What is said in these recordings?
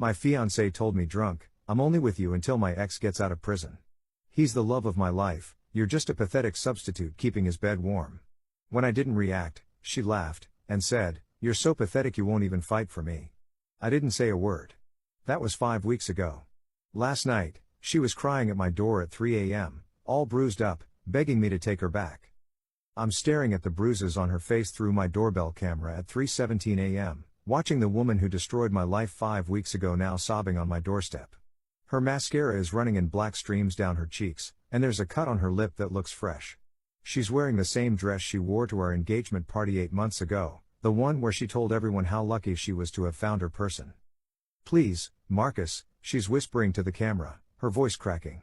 My fiancé told me drunk, "I'm only with you until my ex gets out of prison. He's the love of my life, you're just a pathetic substitute keeping his bed warm." When I didn't react, she laughed, and said, "You're so pathetic you won't even fight for me." I didn't say a word. That was 5 weeks ago. Last night, she was crying at my door at 3 a.m., all bruised up, begging me to take her back. I'm staring at the bruises on her face through my doorbell camera at 3:17 a.m., watching the woman who destroyed my life 5 weeks ago now sobbing on my doorstep. Her mascara is running in black streams down her cheeks, and there's a cut on her lip that looks fresh. She's wearing the same dress she wore to our engagement party 8 months ago, the one where she told everyone how lucky she was to have found her person. "Please, Marcus," she's whispering to the camera, her voice cracking.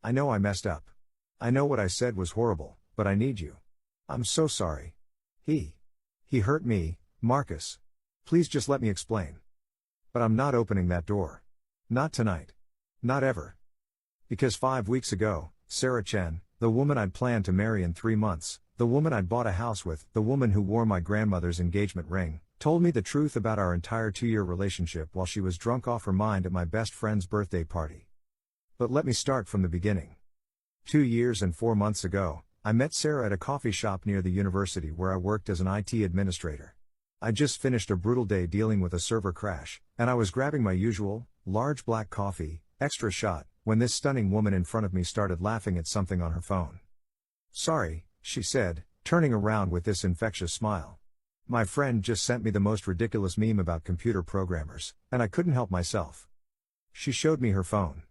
"I know I messed up. I know what I said was horrible, but I need you. I'm so sorry. He hurt me, Marcus. Please just let me explain. But I'm not opening that door. Not tonight. Not ever. Because 5 weeks ago, Sarah Chen, the woman I'd planned to marry in 3 months, the woman I'd bought a house with, the woman who wore my grandmother's engagement ring, told me the truth about our entire 2-year relationship while she was drunk off her mind at my best friend's birthday party. But let me start from the beginning. 2 years and 4 months ago, I met Sarah at a coffee shop near the university where I worked as an IT administrator. I just finished a brutal day dealing with a server crash, and I was grabbing my usual, large black coffee, extra shot, when this stunning woman in front of me started laughing at something on her phone. "Sorry," she said, turning around with this infectious smile. "My friend just sent me the most ridiculous meme about computer programmers, and I couldn't help myself." She showed me her phone.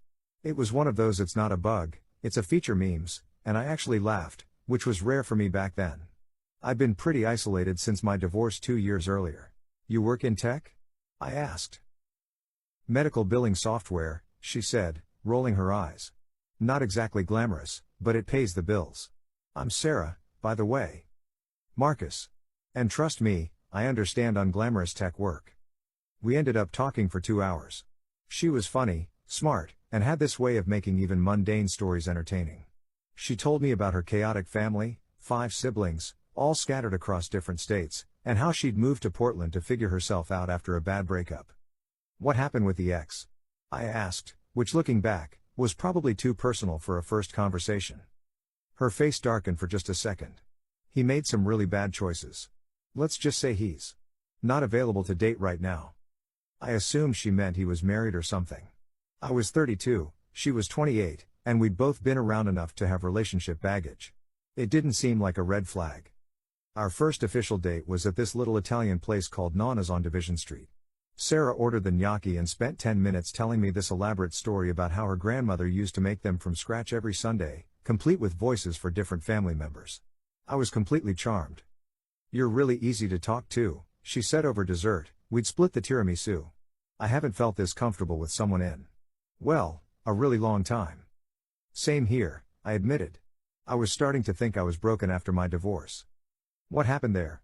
It was one of those "it's not a bug, it's a feature" memes, and I actually laughed, which was rare for me back then. I'd been pretty isolated since my divorce 2 years earlier. "You work in tech?" I asked. "Medical billing software," she said, rolling her eyes. "Not exactly glamorous, but it pays the bills. I'm Sarah, by the way. Marcus. And trust me, I understand unglamorous tech work." We ended up talking for 2 hours. She was funny, smart, and had this way of making even mundane stories entertaining. She told me about her chaotic family, 5 siblings, all scattered across different states, and how she'd moved to Portland to figure herself out after a bad breakup. "What happened with the ex?" I asked, which looking back, was probably too personal for a first conversation. Her face darkened for just a second. "He made some really bad choices. Let's just say he's not available to date right now." I assumed she meant he was married or something. I was 32, she was 28, and we'd both been around enough to have relationship baggage. It didn't seem like a red flag. Our first official date was at this little Italian place called Nonna's on Division Street. Sarah ordered the gnocchi and spent 10 minutes telling me this elaborate story about how her grandmother used to make them from scratch every Sunday, complete with voices for different family members. I was completely charmed. "You're really easy to talk to," she said over dessert. We'd split the tiramisu. "I haven't felt this comfortable with someone in, well, a really long time." "Same here," I admitted. I was starting to think I was broken after my divorce. "What happened there?"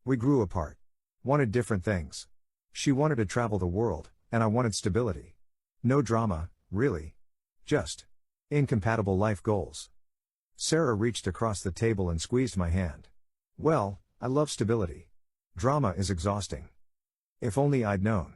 "We grew apart. Wanted different things. She wanted to travel the world, and I wanted stability. No drama, really. Just incompatible life goals." Sarah reached across the table and squeezed my hand. "Well, I love stability. Drama is exhausting. If only I'd known."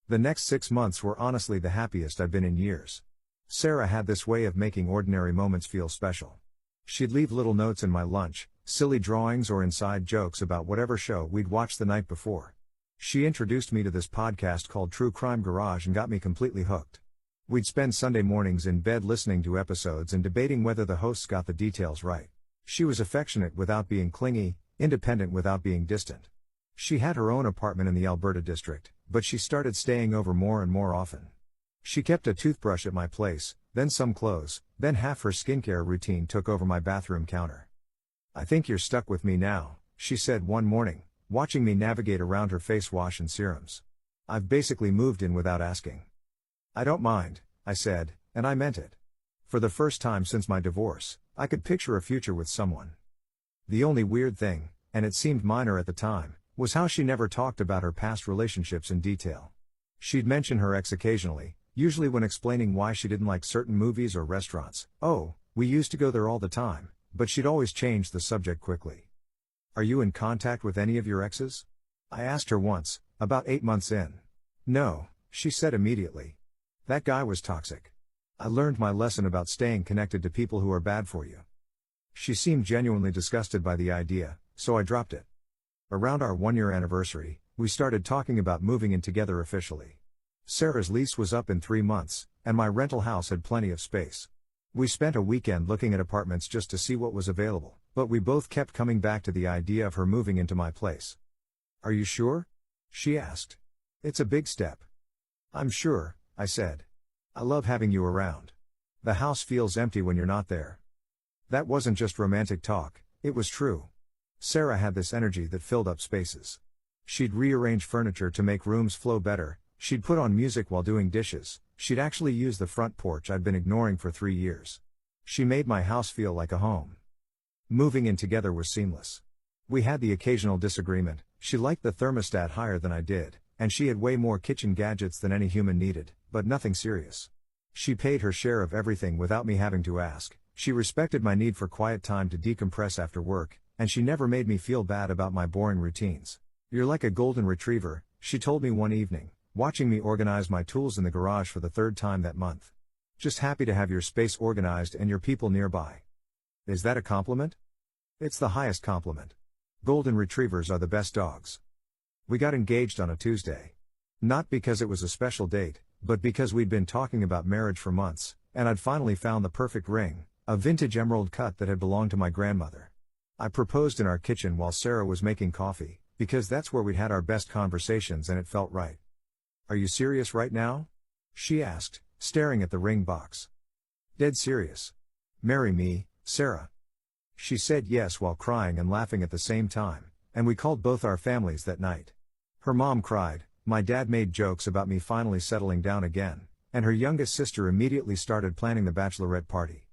The next 6 months were honestly the happiest I've been in years. Sarah had this way of making ordinary moments feel special. She'd leave little notes in my lunch, silly drawings or inside jokes about whatever show we'd watched the night before. She introduced me to this podcast called True Crime Garage and got me completely hooked. We'd spend Sunday mornings in bed listening to episodes and debating whether the hosts got the details right. She was affectionate without being clingy, independent without being distant. She had her own apartment in the Alberta district, but she started staying over more and more often. She kept a toothbrush at my place, then some clothes, then half her skincare routine took over my bathroom counter. "I think you're stuck with me now," she said one morning, watching me navigate around her face wash and serums. "I've basically moved in without asking." "I don't mind," I said, and I meant it. For the first time since my divorce, I could picture a future with someone. The only weird thing, and it seemed minor at the time, was how she never talked about her past relationships in detail. She'd mention her ex occasionally, usually when explaining why she didn't like certain movies or restaurants. "Oh, we used to go there all the time," but she'd always change the subject quickly. "Are you in contact with any of your exes?" I asked her once, about 8 months in. "No, she said immediately. That guy was toxic. I learned my lesson about staying connected to people who are bad for you. She seemed genuinely disgusted by the idea, so I dropped it. Around our 1-year anniversary, we started talking about moving in together officially. Sarah's lease was up in 3 months, and my rental house had plenty of space. We spent a weekend looking at apartments just to see what was available, but we both kept coming back to the idea of her moving into my place. Are you sure? She asked. It's a big step. I'm sure, I said. I love having you around. The house feels empty when you're not there. That wasn't just romantic talk, it was true. Sarah had this energy that filled up spaces. She'd rearrange furniture to make rooms flow better, she'd put on music while doing dishes, she'd actually use the front porch I'd been ignoring for 3 years. She made my house feel like a home. Moving in together was seamless. We had the occasional disagreement, she liked the thermostat higher than I did, and she had way more kitchen gadgets than any human needed, but nothing serious. She paid her share of everything without me having to ask, she respected my need for quiet time to decompress after work, and she never made me feel bad about my boring routines. You're like a golden retriever, she told me one evening, watching me organize my tools in the garage for the 3rd time that month. Just happy to have your space organized and your people nearby. Is that a compliment? It's the highest compliment. Golden retrievers are the best dogs. We got engaged on a Tuesday. Not because it was a special date, but because we'd been talking about marriage for months, and I'd finally found the perfect ring, a vintage emerald cut that had belonged to my grandmother. I proposed in our kitchen while Sarah was making coffee, because that's where we'd had our best conversations and it felt right. Are you serious right now? She asked, staring at the ring box. Dead serious. Marry me, Sarah. She said yes while crying and laughing at the same time, and we called both our families that night. Her mom cried, my dad made jokes about me finally settling down again, and her youngest sister immediately started planning the bachelorette party.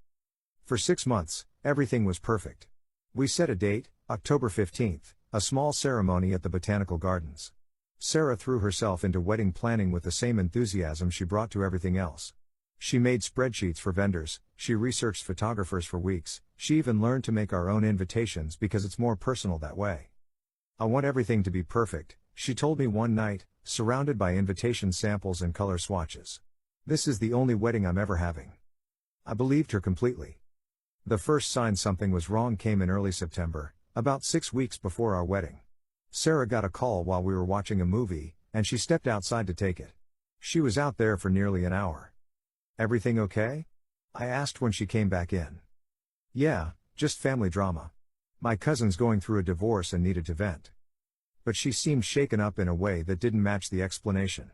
For 6 months, everything was perfect. We set a date, October 15th, a small ceremony at the Botanical Gardens. Sarah threw herself into wedding planning with the same enthusiasm she brought to everything else. She made spreadsheets for vendors, she researched photographers for weeks, she even learned to make our own invitations because it's more personal that way. I want everything to be perfect, she told me one night, surrounded by invitation samples and color swatches. This is the only wedding I'm ever having. I believed her completely. The first sign something was wrong came in early September, about 6 weeks before our wedding. Sarah got a call while we were watching a movie, and she stepped outside to take it. She was out there for nearly an hour. Everything okay? I asked when she came back in. Yeah, just family drama. My cousin's going through a divorce and needed to vent. But she seemed shaken up in a way that didn't match the explanation.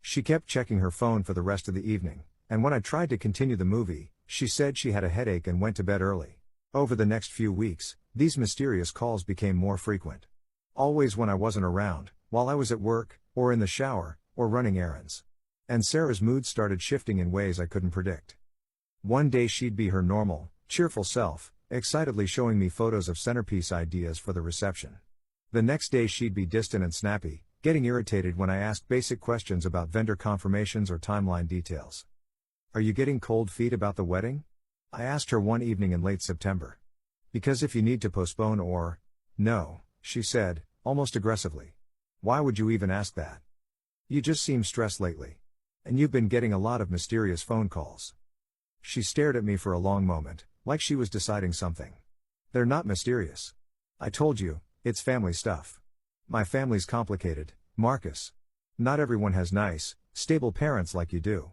She kept checking her phone for the rest of the evening, and when I tried to continue the movie, she said she had a headache and went to bed early. Over the next few weeks, these mysterious calls became more frequent. Always when I wasn't around, while I was at work, or in the shower, or running errands. And Sarah's mood started shifting in ways I couldn't predict. One day she'd be her normal, cheerful self, excitedly showing me photos of centerpiece ideas for the reception. The next day she'd be distant and snappy, getting irritated when I asked basic questions about vendor confirmations or timeline details. Are you getting cold feet about the wedding? I asked her one evening in late September. Because if you need to postpone or... No, she said, almost aggressively. Why would you even ask that? You just seem stressed lately. And you've been getting a lot of mysterious phone calls. She stared at me for a long moment, like she was deciding something. They're not mysterious. I told you, it's family stuff. My family's complicated, Marcus. Not everyone has nice, stable parents like you do.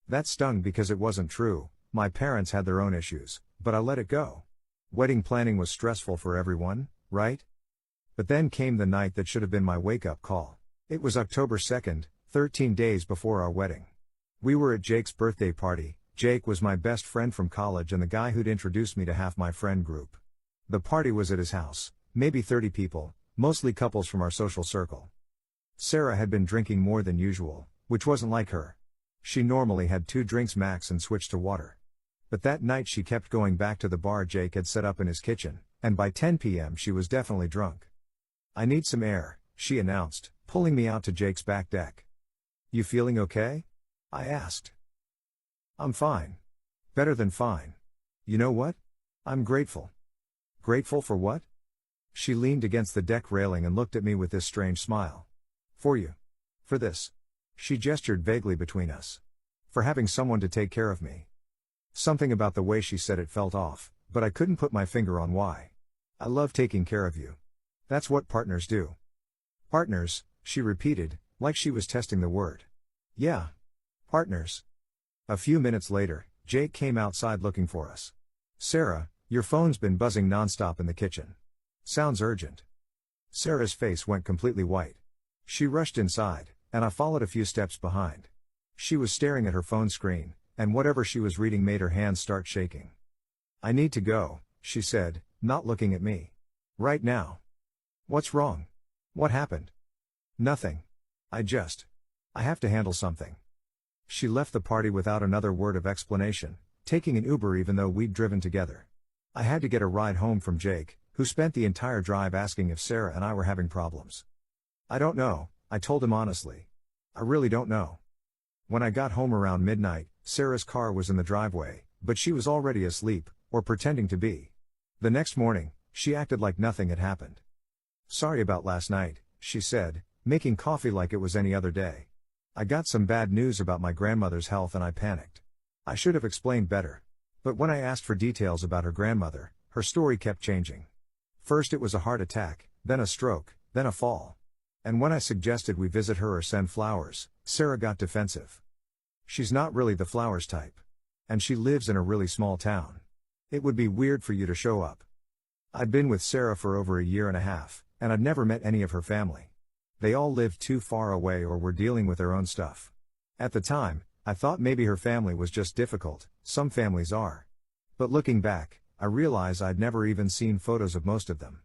That stung because it wasn't true, my parents had their own issues, but I let it go. Wedding planning was stressful for everyone, right? But then came the night that should have been my wake-up call. It was October 2nd, 13 days before our wedding. We were at Jake's birthday party. Jake was my best friend from college and the guy who'd introduced me to half my friend group. The party was at his house, maybe 30 people, mostly couples from our social circle. Sarah had been drinking more than usual, which wasn't like her. She normally had 2 drinks max and switched to water. But that night she kept going back to the bar Jake had set up in his kitchen, and by 10 p.m. she was definitely drunk. I need some air, she announced, pulling me out to Jake's back deck. You feeling okay? I asked. I'm fine. Better than fine. You know what? I'm grateful. Grateful for what? She leaned against the deck railing and looked at me with this strange smile. For you. For this. She gestured vaguely between us. For having someone to take care of me. Something about the way she said it felt off, but I couldn't put my finger on why. I love taking care of you. That's what partners do. Partners, she repeated, like she was testing the word. Yeah. Partners. A few minutes later, Jake came outside looking for us. Sarah, your phone's been buzzing nonstop in the kitchen. Sounds urgent. Sarah's face went completely white. She rushed inside, and I followed a few steps behind. She was staring at her phone screen, and whatever she was reading made her hands start shaking. I need to go, she said, not looking at me. Right now. What's wrong? What happened? Nothing. I have to handle something. She left the party without another word of explanation, taking an Uber even though we'd driven together. I had to get a ride home from Jake, who spent the entire drive asking if Sarah and I were having problems. I don't know, I told him honestly. I really don't know. When I got home around midnight, Sarah's car was in the driveway, but she was already asleep, or pretending to be. The next morning, she acted like nothing had happened. Sorry about last night, she said, making coffee like it was any other day. I got some bad news about my grandmother's health and I panicked. I should have explained better. But when I asked for details about her grandmother, her story kept changing. First it was a heart attack, then a stroke, then a fall. And when I suggested we visit her or send flowers, Sarah got defensive. She's not really the flowers type. And she lives in a really small town. It would be weird for you to show up. I'd been with Sarah for over a year and a half, and I'd never met any of her family. They all lived too far away or were dealing with their own stuff. At the time, I thought maybe her family was just difficult, some families are. But looking back, I realize I'd never even seen photos of most of them.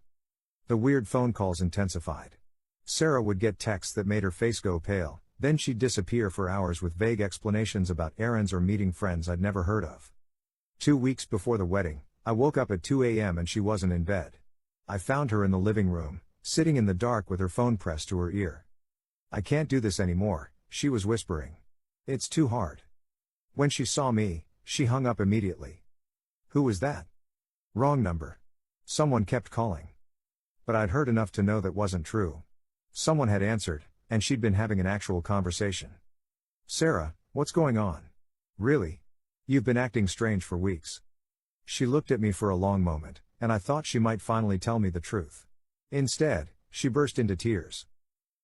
The weird phone calls intensified. Sarah would get texts that made her face go pale, then she'd disappear for hours with vague explanations about errands or meeting friends I'd never heard of. 2 weeks before the wedding, I woke up at 2 a.m. and she wasn't in bed. I found her in the living room, sitting in the dark with her phone pressed to her ear. I can't do this anymore, she was whispering. It's too hard. When she saw me, she hung up immediately. Who was that? Wrong number. Someone kept calling. But I'd heard enough to know that wasn't true. Someone had answered, and she'd been having an actual conversation. Sarah, what's going on? Really? You've been acting strange for weeks. She looked at me for a long moment, and I thought she might finally tell me the truth. Instead, she burst into tears.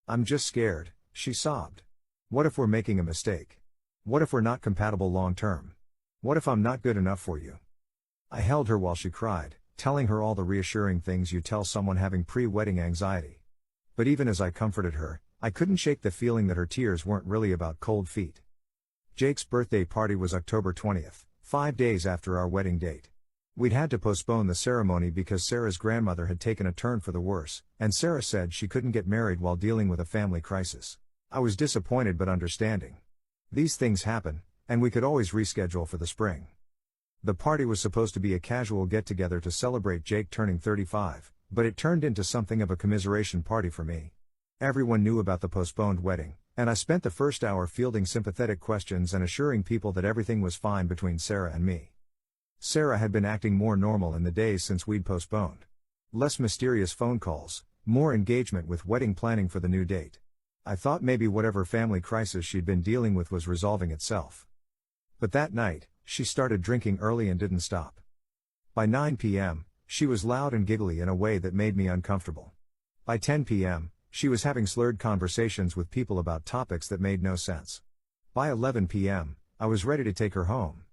I'm just scared, she sobbed. What if we're making a mistake? What if we're not compatible long term? What if I'm not good enough for you? I held her while she cried, telling her all the reassuring things you tell someone having pre-wedding anxiety. But even as I comforted her, I couldn't shake the feeling that her tears weren't really about cold feet. Jake's birthday party was October 20th, 5 days after our wedding date. We'd had to postpone the ceremony because Sarah's grandmother had taken a turn for the worse, and Sarah said she couldn't get married while dealing with a family crisis. I was disappointed but understanding. These things happen, and we could always reschedule for the spring. The party was supposed to be a casual get-together to celebrate Jake turning 35, but it turned into something of a commiseration party for me. Everyone knew about the postponed wedding, and I spent the first hour fielding sympathetic questions and assuring people that everything was fine between Sarah and me. Sarah had been acting more normal in the days since we'd postponed. Less mysterious phone calls, more engagement with wedding planning for the new date. I thought maybe whatever family crisis she'd been dealing with was resolving itself. But that night, she started drinking early and didn't stop. By 9 p.m., she was loud and giggly in a way that made me uncomfortable. By 10 p.m., she was having slurred conversations with people about topics that made no sense. By 11 p.m., I was ready to take her home.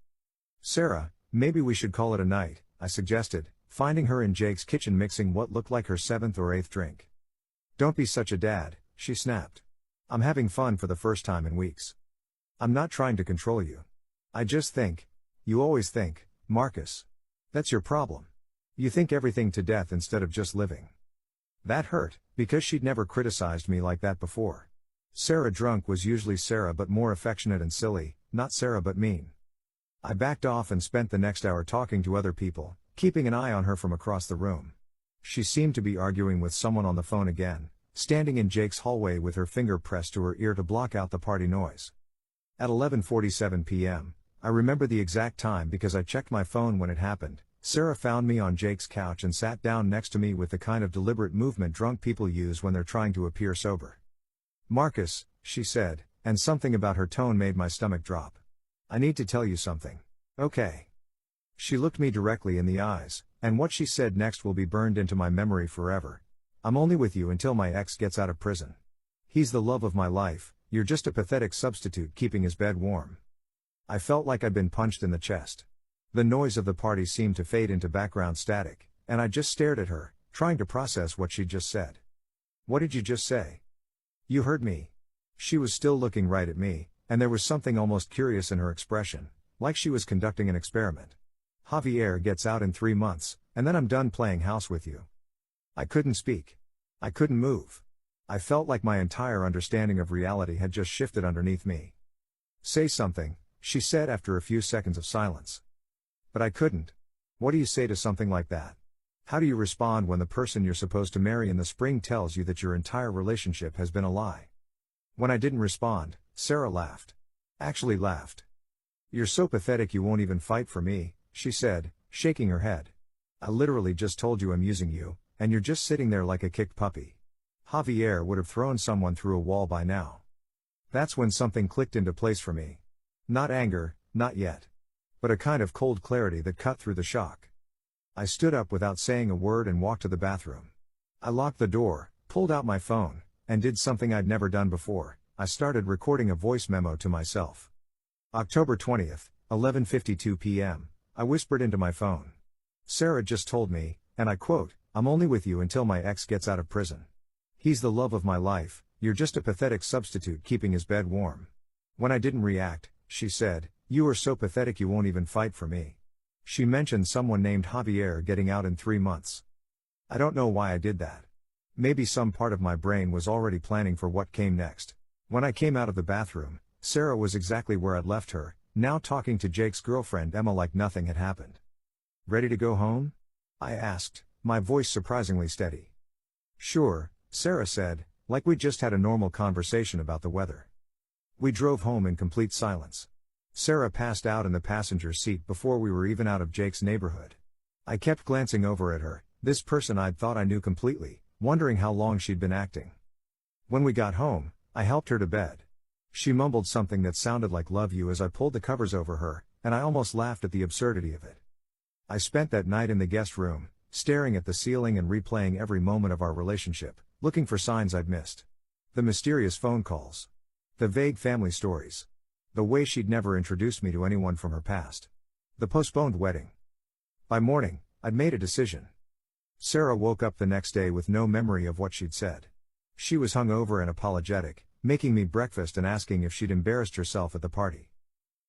Sarah, maybe we should call it a night, I suggested, finding her in Jake's kitchen mixing what looked like her 7th or 8th drink. Don't be such a dad, she snapped. I'm having fun for the first time in weeks. I'm not trying to control you. I just think. You always think, Marcus. That's your problem. You think everything to death instead of just living. That hurt, because she'd never criticized me like that before. Sarah drunk was usually Sarah but more affectionate and silly, not Sarah but mean. I backed off and spent the next hour talking to other people, keeping an eye on her from across the room. She seemed to be arguing with someone on the phone again, standing in Jake's hallway with her finger pressed to her ear to block out the party noise. At 11:47 p.m., I remember the exact time because I checked my phone when it happened. Sarah found me on Jake's couch and sat down next to me with the kind of deliberate movement drunk people use when they're trying to appear sober. Marcus, she said, and something about her tone made my stomach drop. I need to tell you something. Okay. She looked me directly in the eyes, and what she said next will be burned into my memory forever. I'm only with you until my ex gets out of prison. He's the love of my life, you're just a pathetic substitute keeping his bed warm. I felt like I'd been punched in the chest. The noise of the party seemed to fade into background static, and I just stared at her, trying to process what she'd just said. What did you just say? You heard me. She was still looking right at me, and there was something almost curious in her expression, like she was conducting an experiment. Javier gets out in 3 months, and then I'm done playing house with you. I couldn't speak. I couldn't move. I felt like my entire understanding of reality had just shifted underneath me. Say something, she said after a few seconds of silence. But I couldn't. What do you say to something like that? How do you respond when the person you're supposed to marry in the spring tells you that your entire relationship has been a lie? When I didn't respond, Sarah laughed. Actually laughed. You're so pathetic you won't even fight for me, she said, shaking her head. I literally just told you I'm using you, and you're just sitting there like a kicked puppy. Javier would have thrown someone through a wall by now. That's when something clicked into place for me. Not anger, not yet. But a kind of cold clarity that cut through the shock. I stood up without saying a word and walked to the bathroom. I locked the door, pulled out my phone, and did something I'd never done before. I started recording a voice memo to myself. October 20th, 11:52 p.m., I whispered into my phone. Sarah just told me, and I quote, I'm only with you until my ex gets out of prison. He's the love of my life, you're just a pathetic substitute keeping his bed warm. When I didn't react, she said, you are so pathetic you won't even fight for me. She mentioned someone named Javier getting out in 3 months. I don't know why I did that. Maybe some part of my brain was already planning for what came next. When I came out of the bathroom, Sarah was exactly where I'd left her, now talking to Jake's girlfriend Emma like nothing had happened. Ready to go home? I asked, my voice surprisingly steady. Sure, Sarah said, like we just had a normal conversation about the weather. We drove home in complete silence. Sarah passed out in the passenger seat before we were even out of Jake's neighborhood. I kept glancing over at her, this person I'd thought I knew completely, wondering how long she'd been acting. When we got home, I helped her to bed. She mumbled something that sounded like love you as I pulled the covers over her, and I almost laughed at the absurdity of it. I spent that night in the guest room, staring at the ceiling and replaying every moment of our relationship, looking for signs I'd missed. The mysterious phone calls. The vague family stories. The way she'd never introduced me to anyone from her past. The postponed wedding. By morning, I'd made a decision. Sarah woke up the next day with no memory of what she'd said. She was hungover and apologetic, making me breakfast and asking if she'd embarrassed herself at the party.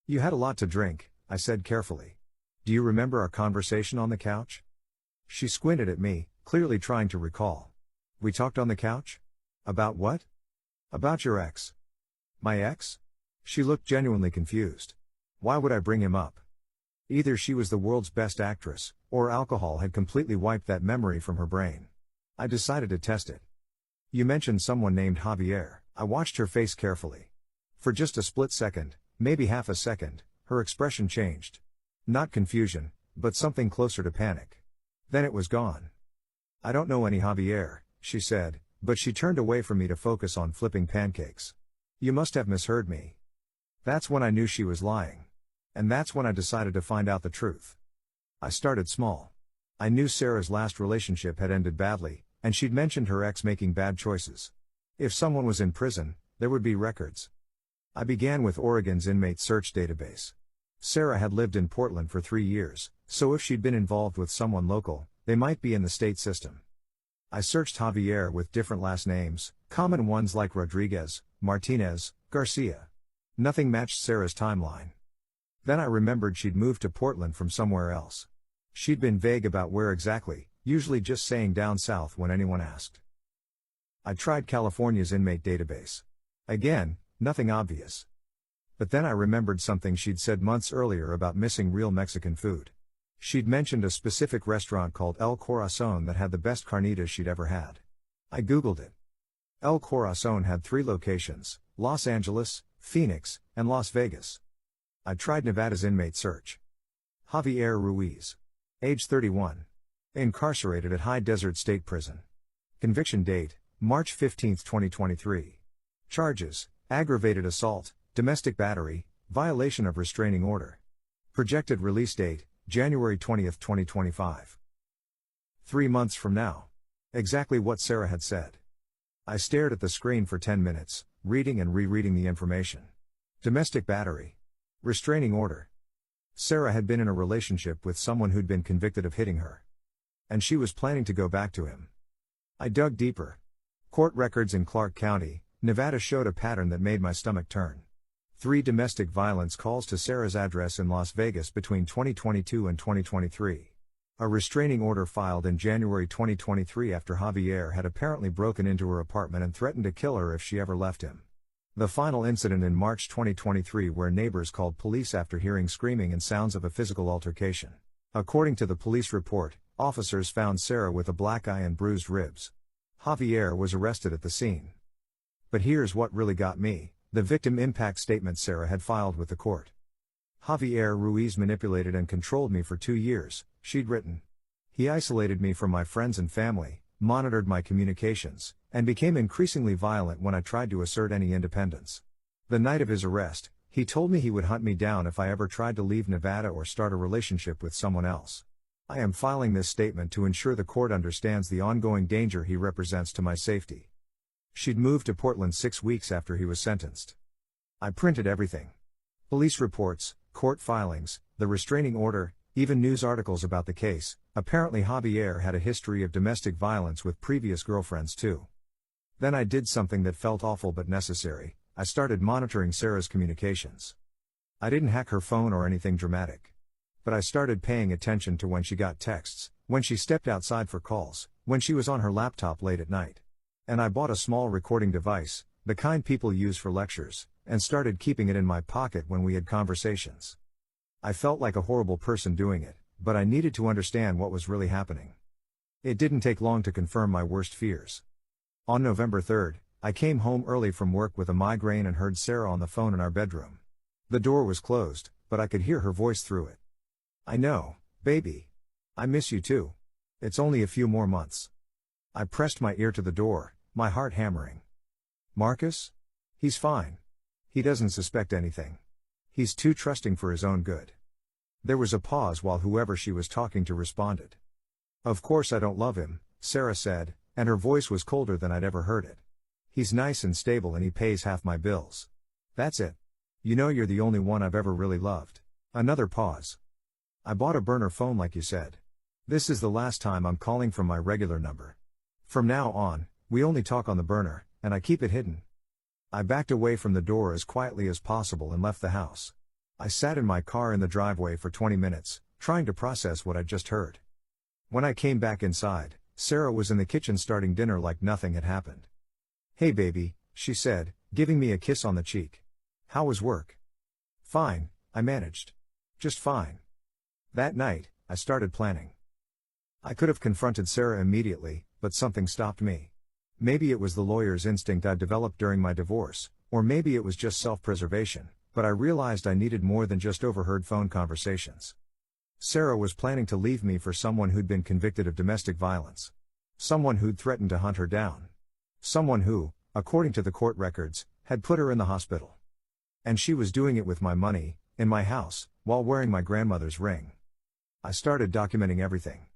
You had a lot to drink, I said carefully. Do you remember our conversation on the couch? She squinted at me, clearly trying to recall. We talked on the couch? About what? About your ex. My ex? She looked genuinely confused. Why would I bring him up? Either she was the world's best actress, or alcohol had completely wiped that memory from her brain. I decided to test it. You mentioned someone named Javier. I watched her face carefully. For just a split second, maybe half a second, her expression changed. Not confusion, but something closer to panic. Then it was gone. I don't know any Javier, she said, but she turned away from me to focus on flipping pancakes. You must have misheard me. That's when I knew she was lying. And that's when I decided to find out the truth. I started small. I knew Sarah's last relationship had ended badly, and she'd mentioned her ex making bad choices. If someone was in prison, there would be records. I began with Oregon's inmate search database. Sarah had lived in Portland for 3 years, so if she'd been involved with someone local, they might be in the state system. I searched Javier with different last names, common ones like Rodriguez, Martinez, Garcia. Nothing matched Sarah's timeline. Then I remembered she'd moved to Portland from somewhere else. She'd been vague about where exactly, usually just saying down south when anyone asked. I tried California's inmate database. Again, nothing obvious. But then I remembered something she'd said months earlier about missing real Mexican food. She'd mentioned a specific restaurant called El Corazon that had the best carnitas she'd ever had. I googled it. El Corazon had 3 locations, Los Angeles, Phoenix, and Las Vegas. I tried Nevada's inmate search. Javier Ruiz. Age 31. Incarcerated at High Desert State Prison. Conviction date, March 15, 2023. Charges, Aggravated assault, domestic battery, violation of restraining order. Projected release date, January 20, 2025. 3 months from now. Exactly what Sarah had said. I stared at the screen for 10 minutes, reading and rereading the information. Domestic battery. Restraining order. Sarah had been in a relationship with someone who'd been convicted of hitting her. And she was planning to go back to him. I dug deeper. Court records in Clark County, Nevada showed a pattern that made my stomach turn. 3 domestic violence calls to Sarah's address in Las Vegas between 2022 and 2023. A restraining order filed in January 2023 after Javier had apparently broken into her apartment and threatened to kill her if she ever left him. The final incident in March 2023 where neighbors called police after hearing screaming and sounds of a physical altercation. According to the police report, officers found Sarah with a black eye and bruised ribs. Javier was arrested at the scene. But here's what really got me, the victim impact statement Sarah had filed with the court. Javier Ruiz manipulated and controlled me for 2 years, she'd written. He isolated me from my friends and family, monitored my communications, and became increasingly violent when I tried to assert any independence. The night of his arrest, he told me he would hunt me down if I ever tried to leave Nevada or start a relationship with someone else. I am filing this statement to ensure the court understands the ongoing danger he represents to my safety. She'd moved to Portland 6 weeks after he was sentenced. I printed everything. Police reports, court filings, the restraining order, even news articles about the case. Apparently Javier had a history of domestic violence with previous girlfriends too. Then I did something that felt awful but necessary. I started monitoring Sarah's communications. I didn't hack her phone or anything dramatic. But I started paying attention to when she got texts, when she stepped outside for calls, when she was on her laptop late at night. And I bought a small recording device, the kind people use for lectures, and started keeping it in my pocket when we had conversations. I felt like a horrible person doing it, but I needed to understand what was really happening. It didn't take long to confirm my worst fears. On November 3rd, I came home early from work with a migraine and heard Sarah on the phone in our bedroom. The door was closed, but I could hear her voice through it. I know, baby. I miss you too. It's only a few more months. I pressed my ear to the door, my heart hammering. Marcus? He's fine. He doesn't suspect anything. He's too trusting for his own good. There was a pause while whoever she was talking to responded. Of course I don't love him, Sarah said, and her voice was colder than I'd ever heard it. He's nice and stable and he pays half my bills. That's it. You know you're the only one I've ever really loved. Another pause. I bought a burner phone like you said. This is the last time I'm calling from my regular number. From now on, we only talk on the burner, and I keep it hidden. I backed away from the door as quietly as possible and left the house. I sat in my car in the driveway for 20 minutes, trying to process what I'd just heard. When I came back inside, Sarah was in the kitchen starting dinner like nothing had happened. Hey baby, she said, giving me a kiss on the cheek. How was work? Fine, I managed. Just fine. That night, I started planning. I could have confronted Sarah immediately, but something stopped me. Maybe it was the lawyer's instinct I developed during my divorce, or maybe it was just self-preservation, but I realized I needed more than just overheard phone conversations. Sarah was planning to leave me for someone who'd been convicted of domestic violence. Someone who'd threatened to hunt her down. Someone who, according to the court records, had put her in the hospital. And she was doing it with my money, in my house, while wearing my grandmother's ring. I started documenting everything.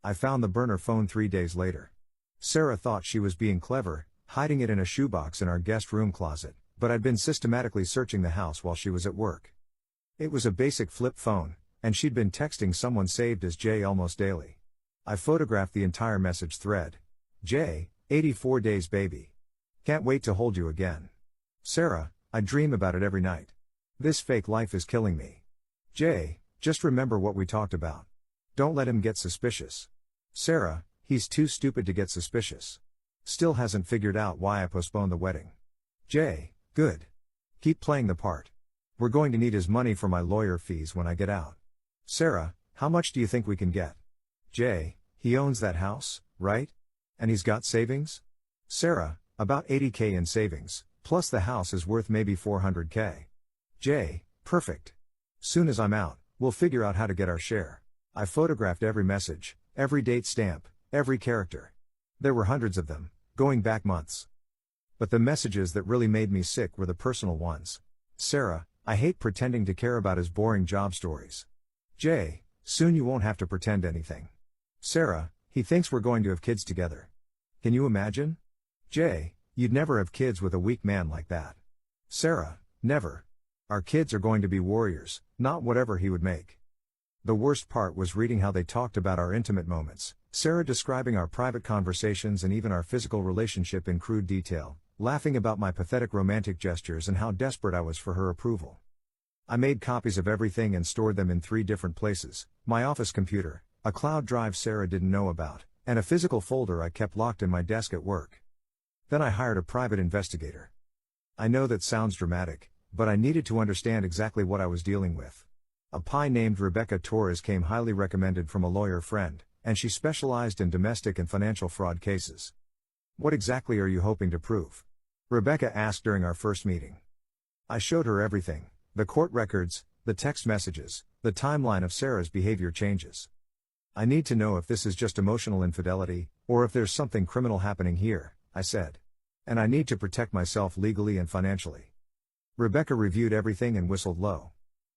I found the burner phone 3 days later. Sarah thought she was being clever, hiding it in a shoebox in our guest room closet, but I'd been systematically searching the house while she was at work. It was a basic flip phone, and she'd been texting someone saved as Jay almost daily. I photographed the entire message thread. Jay, 84 days baby. Can't wait to hold you again. Sarah, I dream about it every night. This fake life is killing me. Jay, just remember what we talked about. Don't let him get suspicious. Sarah, he's too stupid to get suspicious. Still hasn't figured out why I postponed the wedding. Jay, good. Keep playing the part. We're going to need his money for my lawyer fees when I get out. Sarah, how much do you think we can get? Jay, he owns that house, right? And he's got savings? Sarah, about 80K in savings, plus the house is worth maybe 400K. Jay, perfect. Soon as I'm out, we'll figure out how to get our share. I photographed every message, every date stamp, every character. There were hundreds of them, going back months. But the messages that really made me sick were the personal ones. Sarah, I hate pretending to care about his boring job stories. Jay, soon you won't have to pretend anything. Sarah, he thinks we're going to have kids together. Can you imagine? Jay, you'd never have kids with a weak man like that. Sarah, never. Our kids are going to be warriors, not whatever he would make. The worst part was reading how they talked about our intimate moments, Sarah describing our private conversations and even our physical relationship in crude detail, laughing about my pathetic romantic gestures and how desperate I was for her approval. I made copies of everything and stored them in 3 different places: my office computer, a cloud drive Sarah didn't know about, and a physical folder I kept locked in my desk at work. Then I hired a private investigator. I know that sounds dramatic, but I needed to understand exactly what I was dealing with. A PI named Rebecca Torres came highly recommended from a lawyer friend, and she specialized in domestic and financial fraud cases. What exactly are you hoping to prove? Rebecca asked during our first meeting. I showed her everything: the court records, the text messages, the timeline of Sarah's behavior changes. I need to know if this is just emotional infidelity, or if there's something criminal happening here, I said. And I need to protect myself legally and financially. Rebecca reviewed everything and whistled low.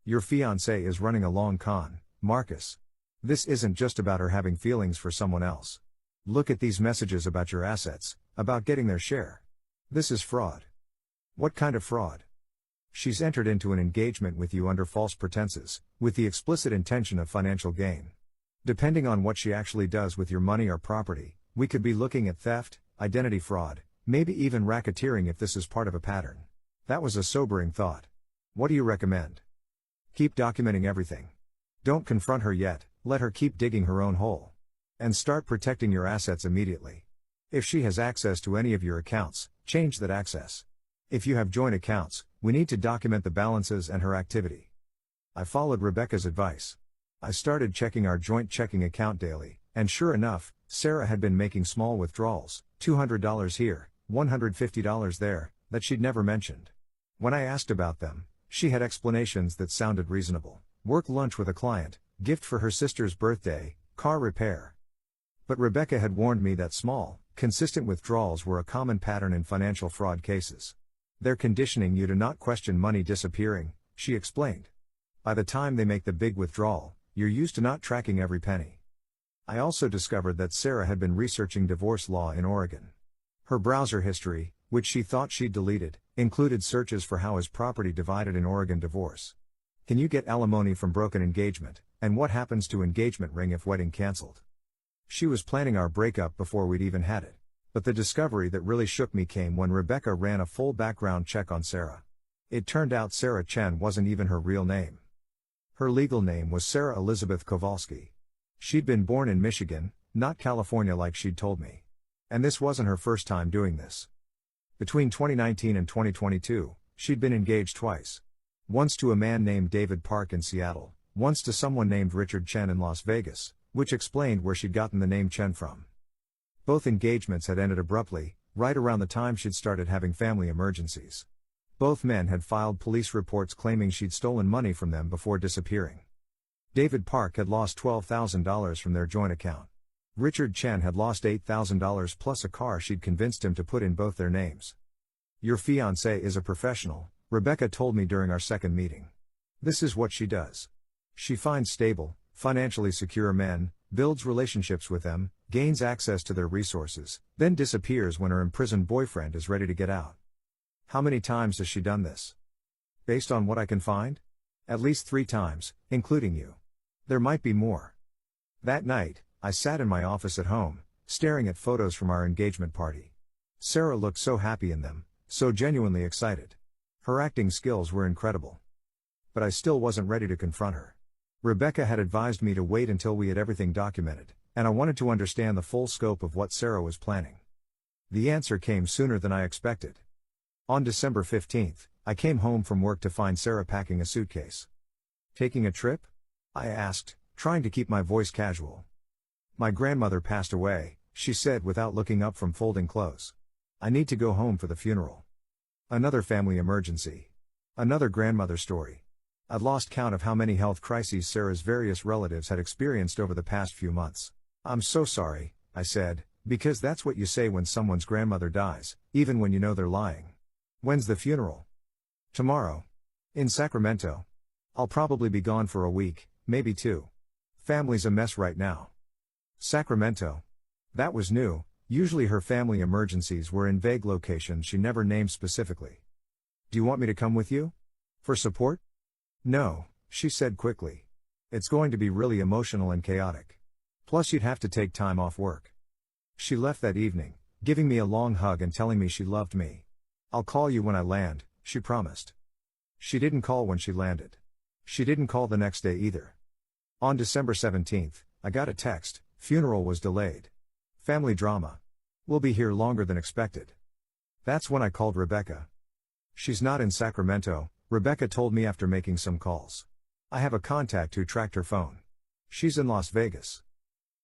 Your fiancée is running a long con, Marcus. This isn't just about her having feelings for someone else. Look at these messages about your assets, about getting their share. This is fraud. What kind of fraud? She's entered into an engagement with you under false pretenses, with the explicit intention of financial gain. Depending on what she actually does with your money or property, we could be looking at theft, identity fraud, maybe even racketeering if this is part of a pattern. That was a sobering thought. What do you recommend? Keep documenting everything. Don't confront her yet, let her keep digging her own hole. And start protecting your assets immediately. If she has access to any of your accounts, change that access. If you have joint accounts, we need to document the balances and her activity. I followed Rebecca's advice. I started checking our joint checking account daily, and sure enough, Sarah had been making small withdrawals, $200 here, $150 there, that she'd never mentioned. When I asked about them, she had explanations that sounded reasonable: work lunch with a client, gift for her sister's birthday, car repair. But Rebecca had warned me that small, consistent withdrawals were a common pattern in financial fraud cases. They're conditioning you to not question money disappearing, she explained. By the time they make the big withdrawal, you're used to not tracking every penny. I also discovered that Sarah had been researching divorce law in Oregon. Her browser history, which she thought she'd deleted, included searches for how is property divided in Oregon divorce. Can you get alimony from broken engagement, and what happens to engagement ring if wedding cancelled? She was planning our breakup before we'd even had it. But the discovery that really shook me came when Rebecca ran a full background check on Sarah. It turned out Sarah Chen wasn't even her real name. Her legal name was Sarah Elizabeth Kowalski. She'd been born in Michigan, not California like she'd told me. And this wasn't her first time doing this. Between 2019 and 2022, she'd been engaged twice. Once to a man named David Park in Seattle, once to someone named Richard Chen in Las Vegas, which explained where she'd gotten the name Chen from. Both engagements had ended abruptly, right around the time she'd started having family emergencies. Both men had filed police reports claiming she'd stolen money from them before disappearing. David Park had lost $12,000 from their joint account. Richard Chen had lost $8,000 plus a car she'd convinced him to put in both their names. Your fiancée is a professional, Rebecca told me during our second meeting. This is what she does. She finds stable, financially secure men, builds relationships with them, gains access to their resources, then disappears when her imprisoned boyfriend is ready to get out. How many times has she done this? Based on what I can find? At least 3 times, including you. There might be more. That night, I sat in my office at home, staring at photos from our engagement party. Sarah looked so happy in them, so genuinely excited. Her acting skills were incredible. But I still wasn't ready to confront her. Rebecca had advised me to wait until we had everything documented, and I wanted to understand the full scope of what Sarah was planning. The answer came sooner than I expected. On December 15th, I came home from work to find Sarah packing a suitcase. Taking a trip? I asked, trying to keep my voice casual. My grandmother passed away, she said without looking up from folding clothes. I need to go home for the funeral. Another family emergency. Another grandmother story. I'd lost count of how many health crises Sarah's various relatives had experienced over the past few months. I'm so sorry, I said, Because that's what you say when someone's grandmother dies, even when you know they're lying. When's the funeral? Tomorrow. In Sacramento. I'll probably be gone for a week, maybe 2. Family's a mess right now. Sacramento. That was new. Usually her family emergencies were in vague locations she never named specifically. Do you want me to come with you? For support? No, she said quickly. It's going to be really emotional and chaotic. Plus you'd have to take time off work. She left that evening, giving me a long hug and telling me she loved me. I'll call you when I land, she promised. She didn't call when she landed. She didn't call the next day either. On December 17th, I got a text, funeral was delayed. Family drama. We'll be here longer than expected. That's when I called Rebecca. She's not in Sacramento, Rebecca told me after making some calls. I have a contact who tracked her phone. She's in Las Vegas.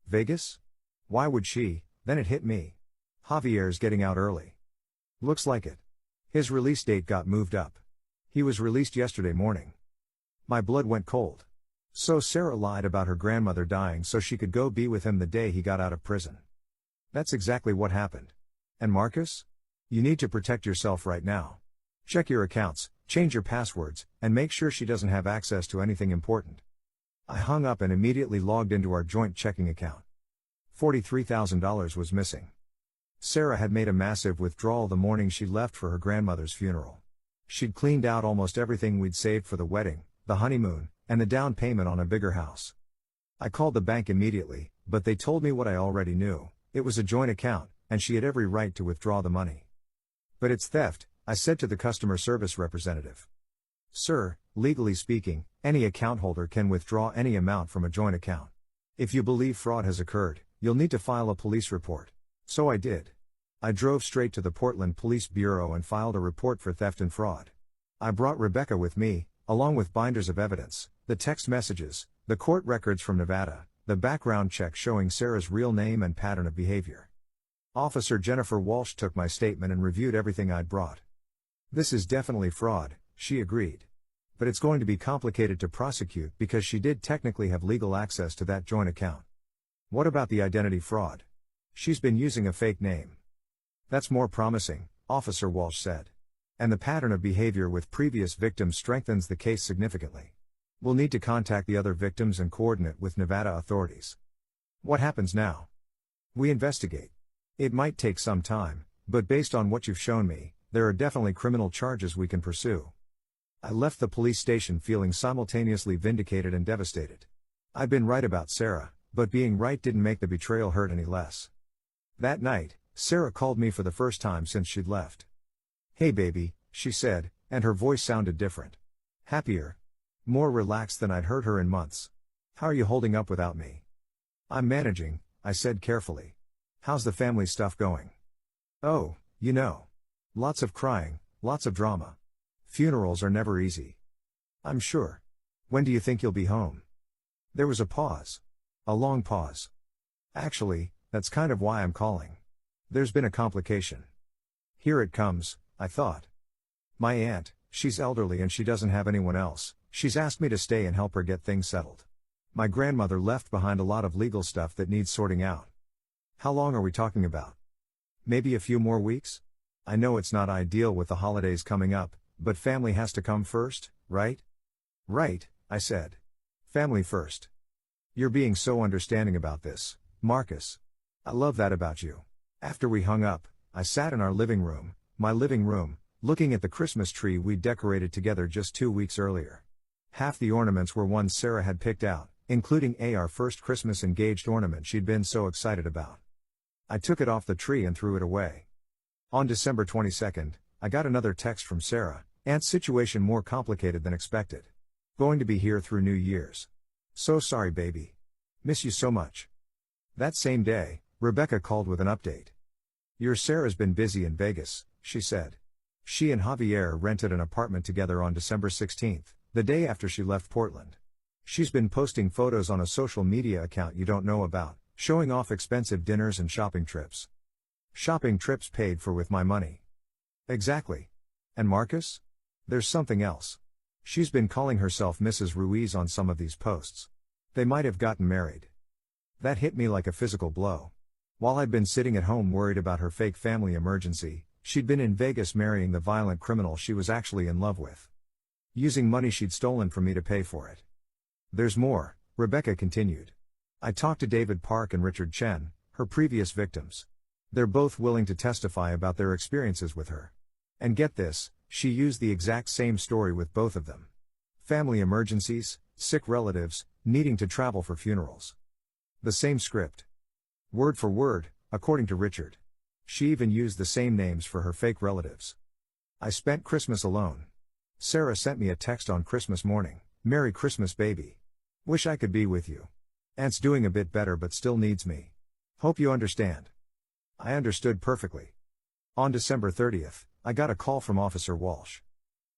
Vegas? Why would she? Then it hit me. Javier's getting out early. Looks like it. His release date got moved up. He was released yesterday morning. My blood went cold. So Sarah lied about her grandmother dying so she could go be with him the day he got out of prison. That's exactly what happened. And Marcus? You need to protect yourself right now. Check your accounts, change your passwords, and make sure she doesn't have access to anything important. I hung up and immediately logged into our joint checking account. $43,000 was missing. Sarah had made a massive withdrawal the morning she left for her grandmother's funeral. She'd cleaned out almost everything we'd saved for the wedding, the honeymoon, and the down payment on a bigger house. I called the bank immediately, but they told me what I already knew. It was a joint account, and she had every right to withdraw the money. But it's theft, I said to the customer service representative. Sir, legally speaking, any account holder can withdraw any amount from a joint account. If you believe fraud has occurred, you'll need to file a police report. So I did. I drove straight to the Portland Police Bureau and filed a report for theft and fraud. I brought Rebecca with me, along with binders of evidence, the text messages, the court records from Nevada, the background check showing Sarah's real name and pattern of behavior. Officer Jennifer Walsh took my statement and reviewed everything I'd brought. This is definitely fraud, she agreed. But it's going to be complicated to prosecute because she did technically have legal access to that joint account. What about the identity fraud? She's been using a fake name. That's more promising, Officer Walsh said. And the pattern of behavior with previous victims strengthens the case significantly. We'll need to contact the other victims and coordinate with Nevada authorities. What happens now? We investigate. It might take some time, but based on what you've shown me, there are definitely criminal charges we can pursue. I left the police station feeling simultaneously vindicated and devastated. I'd been right about Sarah, but being right didn't make the betrayal hurt any less. That night, Sarah called me for the first time since she'd left. Hey baby, she said, and her voice sounded different. Happier. More relaxed than I'd heard her in months. How are you holding up without me? I'm managing, I said carefully. How's the family stuff going? Oh, you know. Lots of crying, lots of drama. Funerals are never easy. I'm sure. When do you think you'll be home? There was a pause. A long pause. Actually, that's kind of why I'm calling. There's been a complication. Here it comes, I thought. My aunt, she's elderly and she doesn't have anyone else. She's asked me to stay and help her get things settled. My grandmother left behind a lot of legal stuff that needs sorting out. How long are we talking about? Maybe a few more weeks? I know it's not ideal with the holidays coming up, but family has to come first, right? Right, I said. Family first. You're being so understanding about this, Marcus. I love that about you. After we hung up, I sat in our living room, my living room, looking at the Christmas tree we'd decorated together just 2 weeks earlier. Half the ornaments were ones Sarah had picked out, including our first Christmas engaged ornament she'd been so excited about. I took it off the tree and threw it away. On December 22nd, I got another text from Sarah, Aunt's situation more complicated than expected. Going to be here through New Year's. So sorry baby. Miss you so much. That same day, Rebecca called with an update. Your Sarah's been busy in Vegas, she said. She and Javier rented an apartment together on December 16th, the day after she left Portland. She's been posting photos on a social media account you don't know about, showing off expensive dinners and shopping trips. Shopping trips paid for with my money. Exactly. And Marcus? There's something else. She's been calling herself Mrs. Ruiz on some of these posts. They might have gotten married. That hit me like a physical blow. While I'd been sitting at home worried about her fake family emergency, she'd been in Vegas marrying the violent criminal she was actually in love with, using money she'd stolen from me to pay for it. There's more, Rebecca continued. I talked to David Park and Richard Chen, her previous victims. They're both willing to testify about their experiences with her. And get this, she used the exact same story with both of them. Family emergencies, sick relatives, needing to travel for funerals. The same script. Word for word, according to Richard. She even used the same names for her fake relatives. I spent Christmas alone. Sarah sent me a text on Christmas morning. Merry Christmas, baby. Wish I could be with you. Aunt's doing a bit better but still needs me. Hope you understand. I understood perfectly. On December 30th, I got a call from Officer Walsh.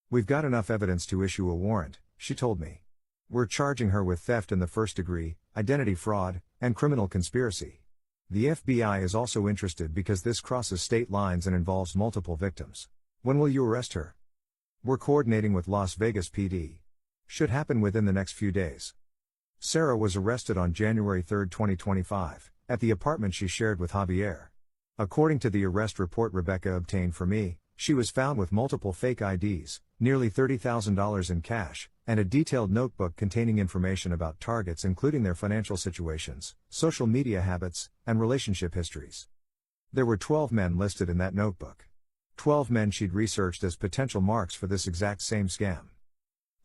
We've got enough evidence to issue a warrant, she told me. We're charging her with theft in the first degree, identity fraud, and criminal conspiracy. The FBI is also interested because this crosses state lines and involves multiple victims. When will you arrest her? We're coordinating with Las Vegas PD. Should happen within the next few days. Sarah was arrested on January 3, 2025, at the apartment she shared with Javier. According to the arrest report Rebecca obtained for me, she was found with multiple fake IDs, nearly $30,000 in cash, and a detailed notebook containing information about targets including their financial situations, social media habits, and relationship histories. There were 12 men listed in that notebook. 12 men she'd researched as potential marks for this exact same scam.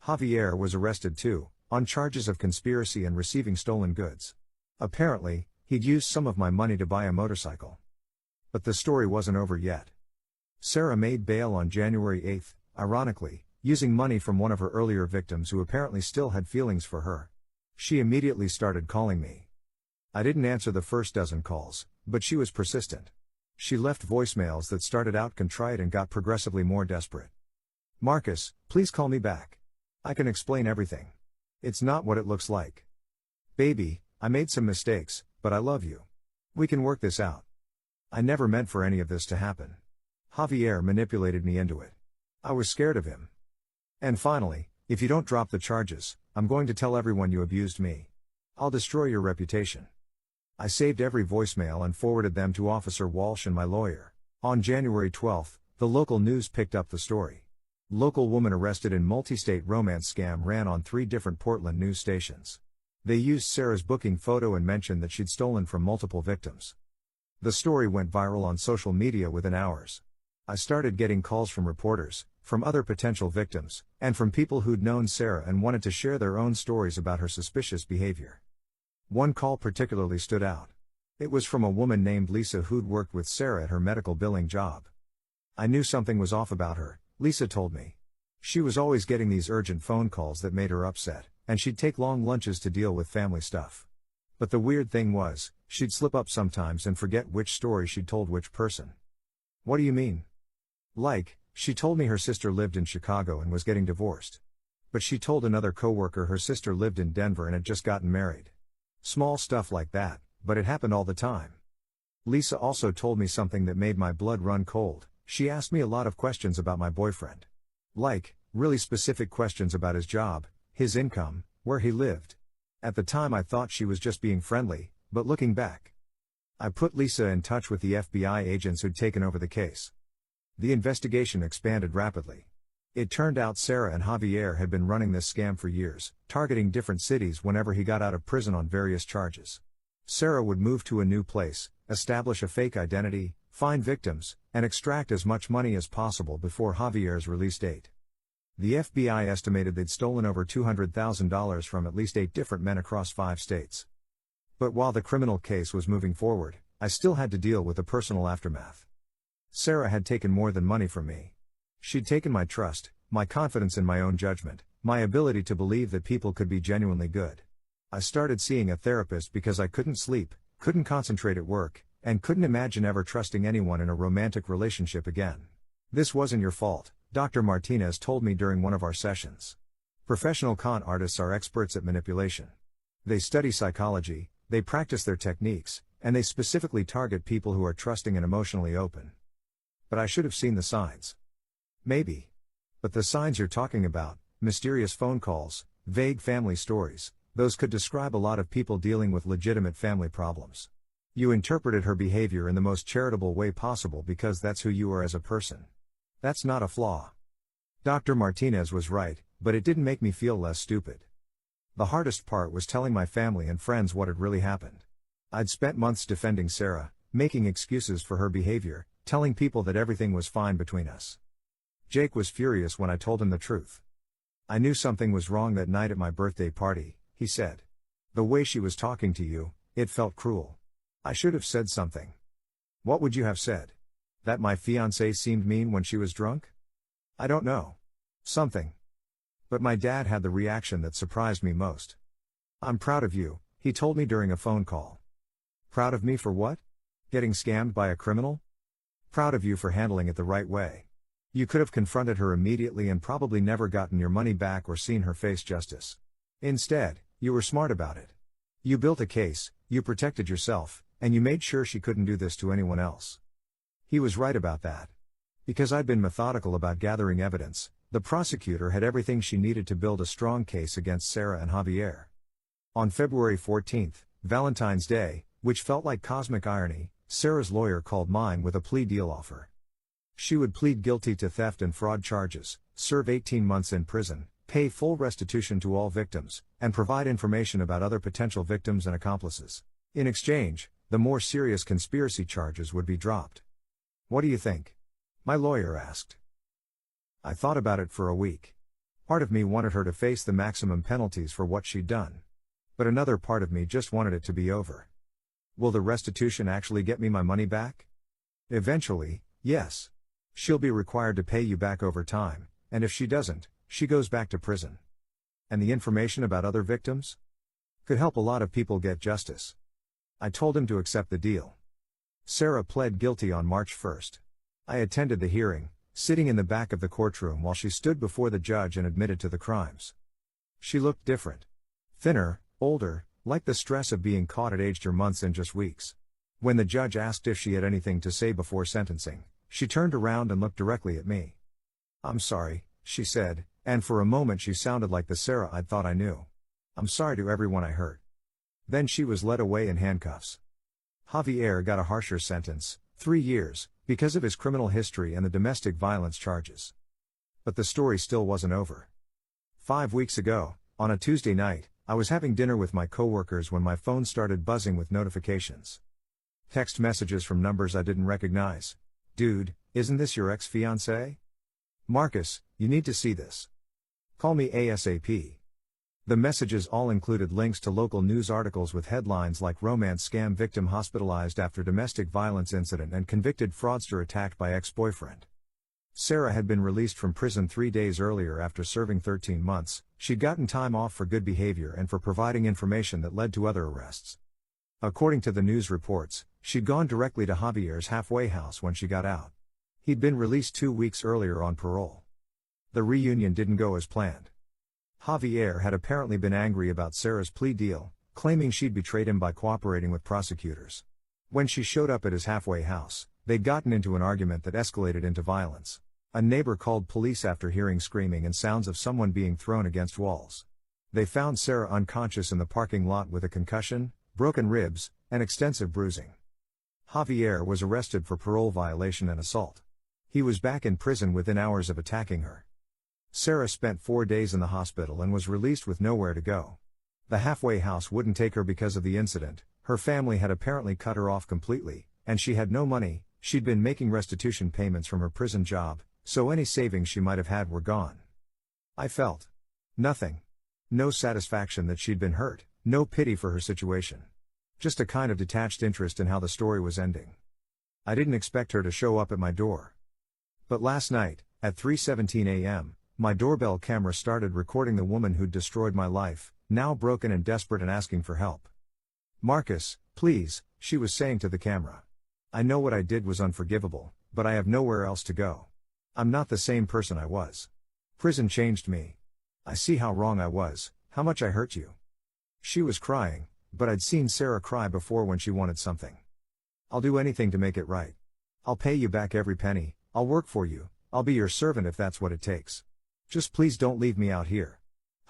Javier was arrested too, on charges of conspiracy and receiving stolen goods. Apparently, he'd used some of my money to buy a motorcycle. But the story wasn't over yet. Sarah made bail on January 8, ironically, using money from one of her earlier victims who apparently still had feelings for her. She immediately started calling me. I didn't answer the first dozen calls, but she was persistent. She left voicemails that started out contrite and got progressively more desperate. Marcus, please call me back. I can explain everything. It's not what it looks like. Baby, I made some mistakes, but I love you. We can work this out. I never meant for any of this to happen. Javier manipulated me into it. I was scared of him. And finally, if you don't drop the charges, I'm going to tell everyone you abused me. I'll destroy your reputation. I saved every voicemail and forwarded them to Officer Walsh and my lawyer. On January 12, the local news picked up the story. Local woman arrested in multi-state romance scam ran on 3 different Portland news stations. They used Sarah's booking photo and mentioned that she'd stolen from multiple victims. The story went viral on social media within hours. I started getting calls from reporters, from other potential victims, and from people who'd known Sarah and wanted to share their own stories about her suspicious behavior. One call particularly stood out. It was from a woman named Lisa who'd worked with Sarah at her medical billing job. I knew something was off about her, Lisa told me. She was always getting these urgent phone calls that made her upset, and she'd take long lunches to deal with family stuff. But the weird thing was, she'd slip up sometimes and forget which story she'd told which person. What do you mean? Like, she told me her sister lived in Chicago and was getting divorced. But she told another coworker her sister lived in Denver and had just gotten married. Small stuff like that, but it happened all the time. Lisa also told me something that made my blood run cold. She asked me a lot of questions about my boyfriend. Like, really specific questions about his job, his income, where he lived. At the time I thought she was just being friendly, but looking back, I put Lisa in touch with the FBI agents who'd taken over the case. The investigation expanded rapidly. It turned out Sarah and Javier had been running this scam for years, targeting different cities whenever he got out of prison on various charges. Sarah would move to a new place, establish a fake identity, find victims, and extract as much money as possible before Javier's release date. The FBI estimated they'd stolen over $200,000 from at least 8 different men across 5 states. But while the criminal case was moving forward, I still had to deal with the personal aftermath. Sarah had taken more than money from me. She'd taken my trust, my confidence in my own judgment, my ability to believe that people could be genuinely good. I started seeing a therapist because I couldn't sleep, couldn't concentrate at work, and couldn't imagine ever trusting anyone in a romantic relationship again. This wasn't your fault, Dr. Martinez told me during one of our sessions. Professional con artists are experts at manipulation. They study psychology, they practice their techniques, and they specifically target people who are trusting and emotionally open. But I should have seen the signs. Maybe. But the signs you're talking about, mysterious phone calls, vague family stories, those could describe a lot of people dealing with legitimate family problems. You interpreted her behavior in the most charitable way possible because that's who you are as a person. That's not a flaw. Dr. Martinez was right, but it didn't make me feel less stupid. The hardest part was telling my family and friends what had really happened. I'd spent months defending Sarah, making excuses for her behavior, telling people that everything was fine between us. Jake was furious when I told him the truth. I knew something was wrong that night at my birthday party, he said. The way she was talking to you, it felt cruel. I should have said something. What would you have said? That my fiancée seemed mean when she was drunk? I don't know. Something. But my dad had the reaction that surprised me most. I'm proud of you, he told me during a phone call. Proud of me for what? Getting scammed by a criminal? Proud of you for handling it the right way. You could have confronted her immediately and probably never gotten your money back or seen her face justice. Instead, you were smart about it. You built a case, you protected yourself, and you made sure she couldn't do this to anyone else. He was right about that. Because I'd been methodical about gathering evidence, the prosecutor had everything she needed to build a strong case against Sarah and Javier. On February 14, Valentine's Day, which felt like cosmic irony, Sarah's lawyer called mine with a plea deal offer. She would plead guilty to theft and fraud charges, serve 18 months in prison, pay full restitution to all victims, and provide information about other potential victims and accomplices. In exchange, the more serious conspiracy charges would be dropped. What do you think? My lawyer asked. I thought about it for a week. Part of me wanted her to face the maximum penalties for what she'd done. But another part of me just wanted it to be over. Will the restitution actually get me my money back? Eventually, yes. She'll be required to pay you back over time, and if she doesn't, she goes back to prison. And the information about other victims? Could help a lot of people get justice. I told him to accept the deal. Sarah pled guilty on March 1st. I attended the hearing, sitting in the back of the courtroom while she stood before the judge and admitted to the crimes. She looked different. Thinner, older, like the stress of being caught had aged her months and just weeks. When the judge asked if she had anything to say before sentencing, she turned around and looked directly at me. I'm sorry, she said, and for a moment she sounded like the Sarah I'd thought I knew. I'm sorry to everyone I hurt. Then she was led away in handcuffs. Javier got a harsher sentence, 3 years, because of his criminal history and the domestic violence charges. But the story still wasn't over. 5 weeks ago, on a Tuesday night, I was having dinner with my coworkers when my phone started buzzing with notifications. Text messages from numbers I didn't recognize. Dude, isn't this your ex-fiancée? Marcus, you need to see this. Call me ASAP. The messages all included links to local news articles with headlines like romance scam victim hospitalized after domestic violence incident and convicted fraudster attacked by ex-boyfriend. Sarah had been released from prison 3 days earlier after serving 13 months. She'd gotten time off for good behavior and for providing information that led to other arrests. According to the news reports, she'd gone directly to Javier's halfway house when she got out. He'd been released 2 weeks earlier on parole. The reunion didn't go as planned. Javier had apparently been angry about Sarah's plea deal, claiming she'd betrayed him by cooperating with prosecutors. When she showed up at his halfway house, they'd gotten into an argument that escalated into violence. A neighbor called police after hearing screaming and sounds of someone being thrown against walls. They found Sarah unconscious in the parking lot with a concussion, broken ribs, and extensive bruising. Javier was arrested for parole violation and assault. He was back in prison within hours of attacking her. Sarah spent 4 days in the hospital and was released with nowhere to go. The halfway house wouldn't take her because of the incident. Her family had apparently cut her off completely, and she had no money. She'd been making restitution payments from her prison job, so any savings she might have had were gone. I felt nothing. No satisfaction that she'd been hurt, no pity for her situation. Just a kind of detached interest in how the story was ending. I didn't expect her to show up at my door. But last night, at 3:17 a.m., my doorbell camera started recording the woman who'd destroyed my life, now broken and desperate and asking for help. Marcus, please, she was saying to the camera. I know what I did was unforgivable, but I have nowhere else to go. I'm not the same person I was. Prison changed me. I see how wrong I was, how much I hurt you. She was crying, but I'd seen Sarah cry before when she wanted something. I'll do anything to make it right. I'll pay you back every penny, I'll work for you, I'll be your servant if that's what it takes. Just please don't leave me out here.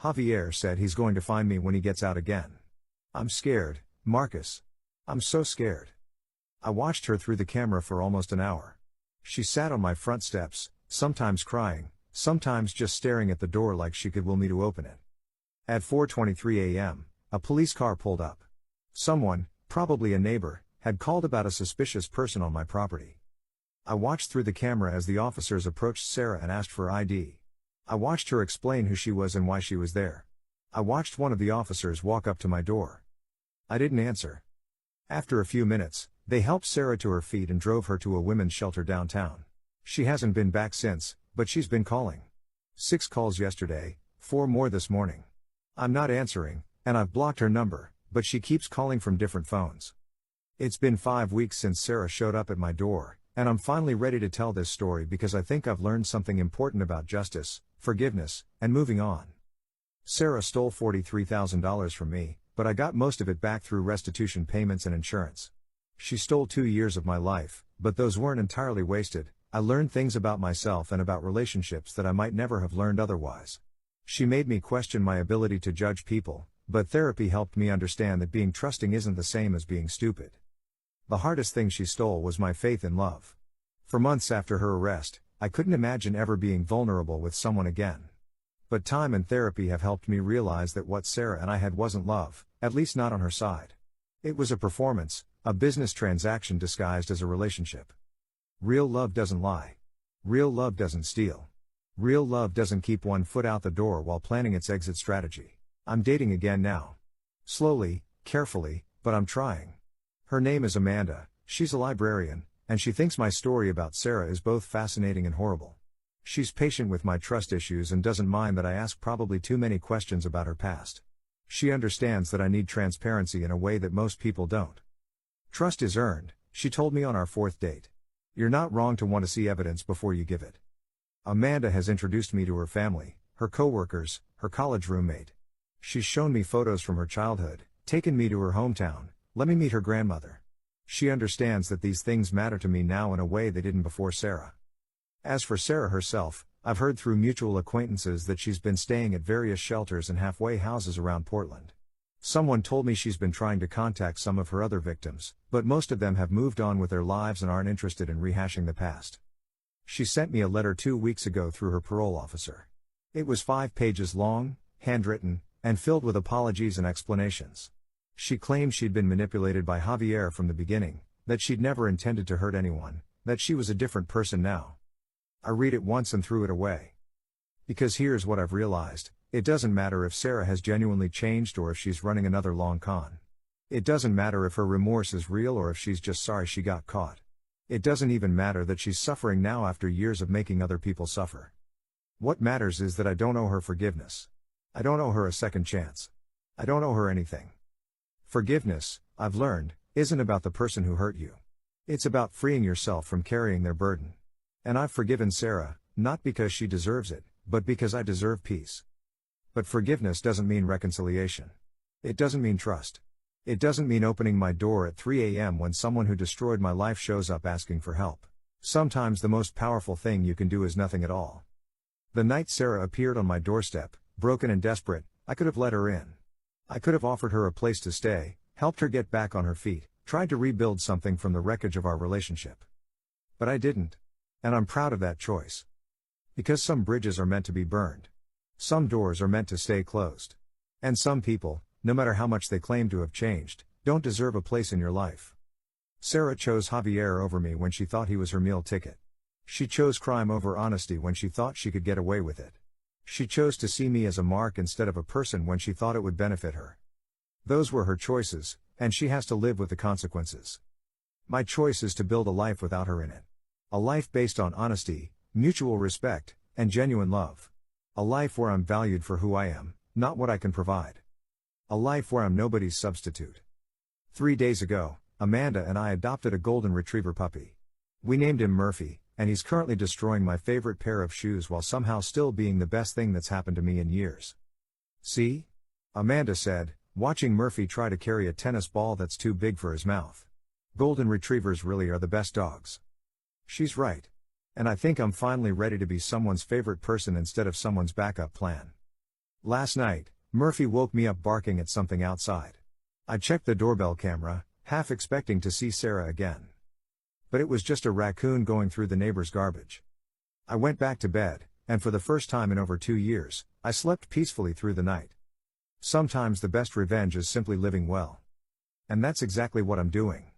Javier said he's going to find me when he gets out again. I'm scared, Marcus. I'm so scared. I watched her through the camera for almost an hour. She sat on my front steps, sometimes crying, sometimes just staring at the door like she could will me to open it. At 4:23 a.m., a police car pulled up. Someone, probably a neighbor, had called about a suspicious person on my property. I watched through the camera as the officers approached Sarah and asked for ID. I watched her explain who she was and why she was there. I watched one of the officers walk up to my door. I didn't answer. After a few minutes, they helped Sarah to her feet and drove her to a women's shelter downtown. She hasn't been back since, but she's been calling. 6 calls yesterday, 4 more this morning. I'm not answering, and I've blocked her number, but she keeps calling from different phones. It's been 5 weeks since Sarah showed up at my door, and I'm finally ready to tell this story because I think I've learned something important about justice, forgiveness, and moving on. Sarah stole $43,000 from me, but I got most of it back through restitution payments and insurance. She stole 2 years of my life, but those weren't entirely wasted. I learned things about myself and about relationships that I might never have learned otherwise. She made me question my ability to judge people, but therapy helped me understand that being trusting isn't the same as being stupid. The hardest thing she stole was my faith in love. For months after her arrest, I couldn't imagine ever being vulnerable with someone again. But time and therapy have helped me realize that what Sarah and I had wasn't love, at least not on her side. It was a performance, a business transaction disguised as a relationship. Real love doesn't lie. Real love doesn't steal. Real love doesn't keep one foot out the door while planning its exit strategy. I'm dating again now. Slowly, carefully, but I'm trying. Her name is Amanda, she's a librarian, and she thinks my story about Sarah is both fascinating and horrible. She's patient with my trust issues and doesn't mind that I ask probably too many questions about her past. She understands that I need transparency in a way that most people don't. Trust is earned, she told me on our 4th date. You're not wrong to want to see evidence before you give it. Amanda has introduced me to her family, her coworkers, her college roommate. She's shown me photos from her childhood, taken me to her hometown, let me meet her grandmother. She understands that these things matter to me now in a way they didn't before Sarah. As for Sarah herself, I've heard through mutual acquaintances that she's been staying at various shelters and halfway houses around Portland. Someone told me she's been trying to contact some of her other victims, but most of them have moved on with their lives and aren't interested in rehashing the past. She sent me a letter 2 weeks ago through her parole officer. It was 5 pages long, handwritten, and filled with apologies and explanations. She claimed she'd been manipulated by Javier from the beginning, that she'd never intended to hurt anyone, that she was a different person now. I read it once and threw it away. Because here's what I've realized, it doesn't matter if Sarah has genuinely changed or if she's running another long con. It doesn't matter if her remorse is real or if she's just sorry she got caught. It doesn't even matter that she's suffering now after years of making other people suffer. What matters is that I don't owe her forgiveness. I don't owe her a second chance. I don't owe her anything. Forgiveness, I've learned, isn't about the person who hurt you. It's about freeing yourself from carrying their burden. And I've forgiven Sarah, not because she deserves it, but because I deserve peace. But forgiveness doesn't mean reconciliation. It doesn't mean trust. It doesn't mean opening my door at 3 a.m. when someone who destroyed my life shows up asking for help. Sometimes the most powerful thing you can do is nothing at all. The night Sarah appeared on my doorstep, broken and desperate, I could have let her in. I could have offered her a place to stay, helped her get back on her feet, tried to rebuild something from the wreckage of our relationship. But I didn't. And I'm proud of that choice. Because some bridges are meant to be burned. Some doors are meant to stay closed. And some people, no matter how much they claim to have changed, don't deserve a place in your life. Sarah chose Javier over me when she thought he was her meal ticket. She chose crime over honesty when she thought she could get away with it. She chose to see me as a mark instead of a person when she thought it would benefit her. Those were her choices, and she has to live with the consequences. My choice is to build a life without her in it. A life based on honesty, mutual respect, and genuine love. A life where I'm valued for who I am, not what I can provide. A life where I'm nobody's substitute. 3 days ago, Amanda and I adopted a golden retriever puppy. We named him Murphy, and he's currently destroying my favorite pair of shoes while somehow still being the best thing that's happened to me in years. See? Amanda said, watching Murphy try to carry a tennis ball that's too big for his mouth. Golden retrievers really are the best dogs. She's right. And I think I'm finally ready to be someone's favorite person instead of someone's backup plan. Last night, Murphy woke me up barking at something outside. I checked the doorbell camera, half expecting to see Sarah again. But it was just a raccoon going through the neighbor's garbage. I went back to bed, and for the first time in over 2 years, I slept peacefully through the night. Sometimes the best revenge is simply living well. And that's exactly what I'm doing.